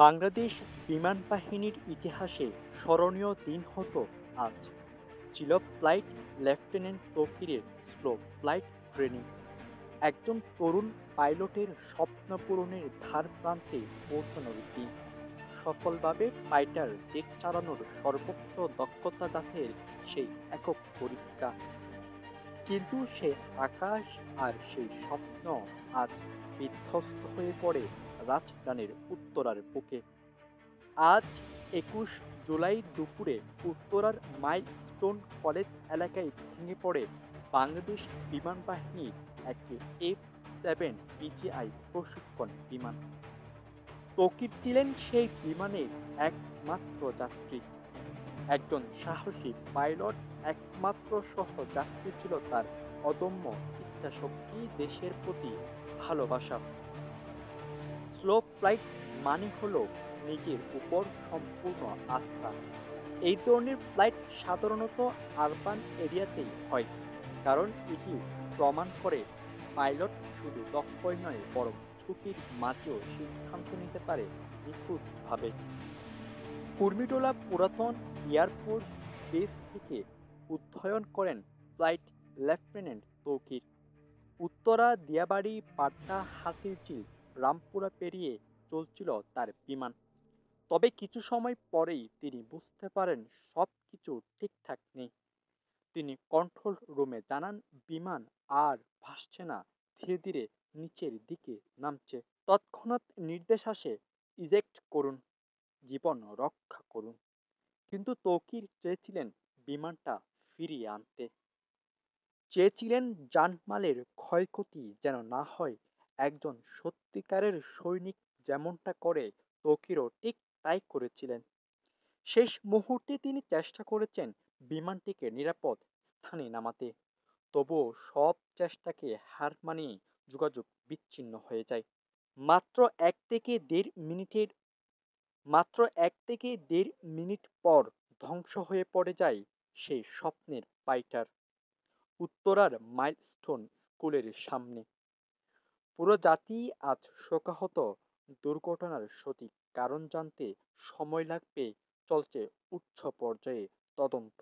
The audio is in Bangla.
বাংলাদেশ বিমান বাহিনীর ইতিহাসে স্মরণীয় দিন হতো আজ। ছিল ফ্লাইট লেফটেন্যান্ট তৌকিরের স্লো ফ্লাইট ট্রেনিং। একজন তরুণ পাইলটের স্বপ্ন পূরণের ধার প্রান্তে পৌঁছানোর দিন। সফলভাবে ফাইটার জেট চালানোর সর্বোচ্চ দক্ষতা যাচাইয়ের সেই একক পরীক্ষা। কিন্তু সে আকাশ আর সেই স্বপ্ন আজ বিধ্বস্ত হয়ে পড়ে রাজধানীর উত্তরার বুকে। আজ ২১ জুলাই দুপুরে উত্তরার মাইলস্টোন কলেজ এলাকায় ভেঙে পড়ে বাংলাদেশ বিমান বাহিনীর একটি F-7 বিজিআই প্রশিক্ষণ বিমান। তৌকির ছিলেন সেই বিমানের একমাত্র যাত্রী, একজন সাহসী পাইলট। একমাত্র সহযাত্রী ছিল তার অদম্য ইচ্ছাশক্তি, দেশের প্রতি ভালোবাসা। স্লো ফ্লাইট মানে হলো নিজের উপর সম্পূর্ণ আস্থা। এই ধরনের ফ্লাইট সাধারণত আরবান এরিয়াতেই হয়, কারণ এটি প্রমাণ করে পাইলট শুধু দক্ষই নয়, বরং ঝুঁকির মাঝেও সিদ্ধান্ত নিতে পারে নিখুঁতভাবে। কুর্মিটোলা পুরাতন এয়ারফোর্স বেস থেকে অধ্যয়ন করেন ফ্লাইট লেফটেন্যান্ট তৌকির। উত্তরা, দিয়াবাড়ি, পাটনা, হাতিরঝিল, রামপুরা পেরিয়ে চলছিল তার বিমান। তবে কিছু সময় পরেই তিনি বুঝতে পারেন সবকিছু ঠিকঠাক নেই। তিনি কন্ট্রোল রুমে জানান, বিমান আর ভাসছে না, ধীরে ধীরে নিচের দিকে নামছে। তৎক্ষণাৎ নির্দেশ আসে, ইজেক্ট করুন, জীবন রক্ষা করুন। কিন্তু তৌকির চেয়েছিলেন বিমানটা ফিরিয়ে আনতে, চেয়েছিলেন জানমালের ক্ষয়ক্ষতি যেন না হয়। একজন সত্যিকারের সৈনিক যেমনটা করে, তৌকিরও ঠিক তাই করেছিলেন। শেষ মুহূর্তে তিনি চেষ্টা করেছেন বিমানটিকে নিরাপদ স্থানে নামাতে। তবুও সব চেষ্টাকে হার মানিয়ে যোগাযোগ বিচ্ছিন্ন হয়ে যায়। মাত্র এক থেকে দেড় মিনিটের মাত্র ১ থেকে দেড় মিনিট পর ধ্বংস হয়ে পড়ে যায় সেই স্বপ্নের ফাইটার। উত্তরার মাইলস্টোন স্কুলের সামনে পুরো জাতি আজ শোকাহত। দুর্ঘটনার সঠিক কারণ জানতে সময় লাগবে, চলছে উচ্চ পর্যায়ে তদন্ত।